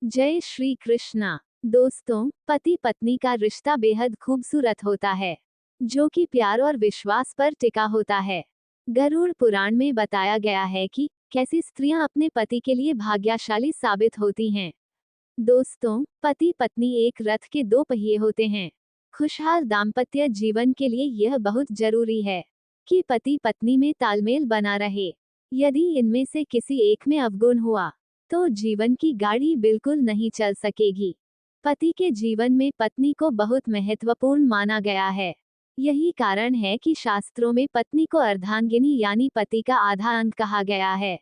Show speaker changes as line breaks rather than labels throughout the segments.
जय श्री कृष्णा। दोस्तों, पति पत्नी का रिश्ता बेहद खूबसूरत होता है, जो कि प्यार और विश्वास पर टिका होता है। गरुड़ पुराण में बताया गया है कि कैसी स्त्रियां अपने पति के लिए भाग्यशाली साबित होती हैं। दोस्तों, पति पत्नी एक रथ के दो पहिए होते हैं। खुशहाल दाम्पत्य जीवन के लिए यह बहुत जरूरी है कि पति पत्नी में तालमेल बना रहे। यदि इनमें से किसी एक में अवगुण हुआ तो जीवन की गाड़ी बिल्कुल नहीं चल सकेगी। पति के जीवन में पत्नी को बहुत महत्वपूर्ण माना गया है। यही कारण है कि शास्त्रों में पत्नी को अर्धांगिनी यानी पति का आधा अंग कहा गया है,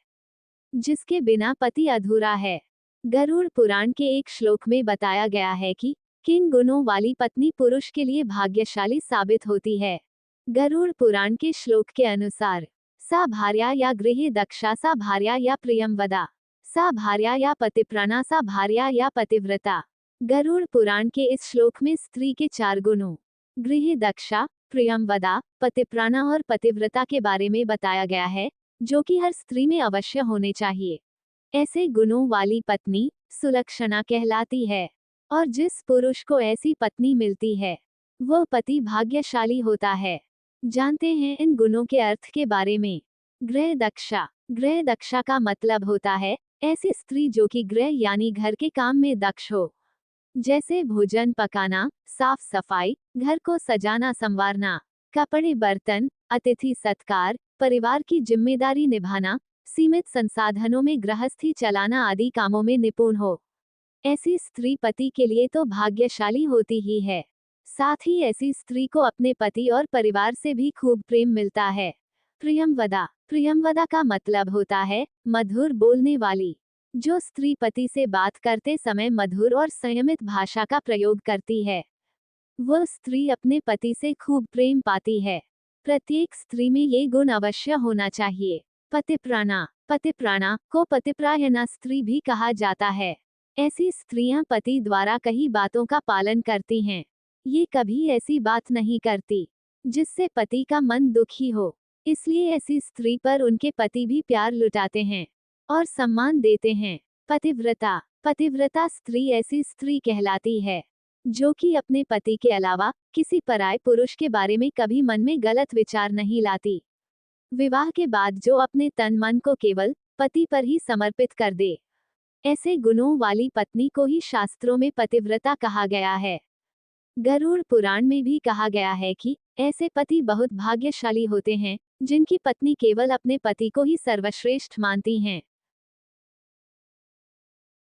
जिसके बिना पति अधूरा है। गरुड़ पुराण के एक श्लोक में बताया गया है कि किन गुणों वाली पत्नी पुरुष के लिए भाग्यशाली साबित होती है। गरुड़ पुराण के श्लोक के अनुसार सा भार्या या गृहे दक्षा, सा भार्या या प्रियंवदा, सा भार्या या पतिप्राणा, सा भार्या या पतिव्रता। गरुड़ पुराण के इस श्लोक में स्त्री के चार गुणों गृह दक्षा, प्रियंवदा, पतिप्राणा और पतिव्रता के बारे में बताया गया है, जो कि हर स्त्री में अवश्य होने चाहिए। ऐसे गुणों वाली पत्नी सुलक्षणा कहलाती है, और जिस पुरुष को ऐसी पत्नी मिलती है वह पति भाग्यशाली होता है। जानते हैं इन गुणों के अर्थ के बारे में। गृह दक्षा। गृह दक्षा का मतलब होता है ऐसी स्त्री जो कि गृह यानी घर के काम में दक्ष हो, जैसे भोजन पकाना, साफ सफाई, घर को सजाना संवारना, कपड़े बर्तन, अतिथि सत्कार, परिवार की जिम्मेदारी निभाना, सीमित संसाधनों में गृहस्थी चलाना आदि कामों में निपुण हो। ऐसी स्त्री पति के लिए तो भाग्यशाली होती ही है, साथ ही ऐसी स्त्री को अपने पति और परिवार से भी खूब प्रेम मिलता है। प्रियंवदा। प्रियंवदा का मतलब होता है मधुर बोलने वाली। जो स्त्री पति से बात करते समय मधुर और संयमित भाषा का प्रयोग करती है, वह स्त्री अपने पति से खूब प्रेम पाती है। प्रत्येक स्त्री में ये गुण अवश्य होना चाहिए। पतिप्राणा। पतिप्राणा को पतिप्रायणा स्त्री भी कहा जाता है। ऐसी स्त्रियां पति द्वारा कही बातों का पालन करती हैं। ये कभी ऐसी बात नहीं करती जिससे पति का मन दुखी हो, इसलिए ऐसी स्त्री पर उनके पति भी प्यार लुटाते हैं और सम्मान देते हैं। पतिव्रता। पतिव्रता स्त्री ऐसी स्त्री कहलाती है जो कि अपने पति के अलावा किसी पराये पुरुष के बारे में कभी मन में गलत विचार नहीं लाती। विवाह के बाद जो अपने तन मन को केवल पति पर ही समर्पित कर दे, ऐसे गुणों वाली पत्नी को ही शास्त्रों में पतिव्रता कहा गया है। गरुड़ पुराण में भी कहा गया है कि ऐसे पति बहुत भाग्यशाली होते हैं जिनकी पत्नी केवल अपने पति को ही सर्वश्रेष्ठ मानती हैं।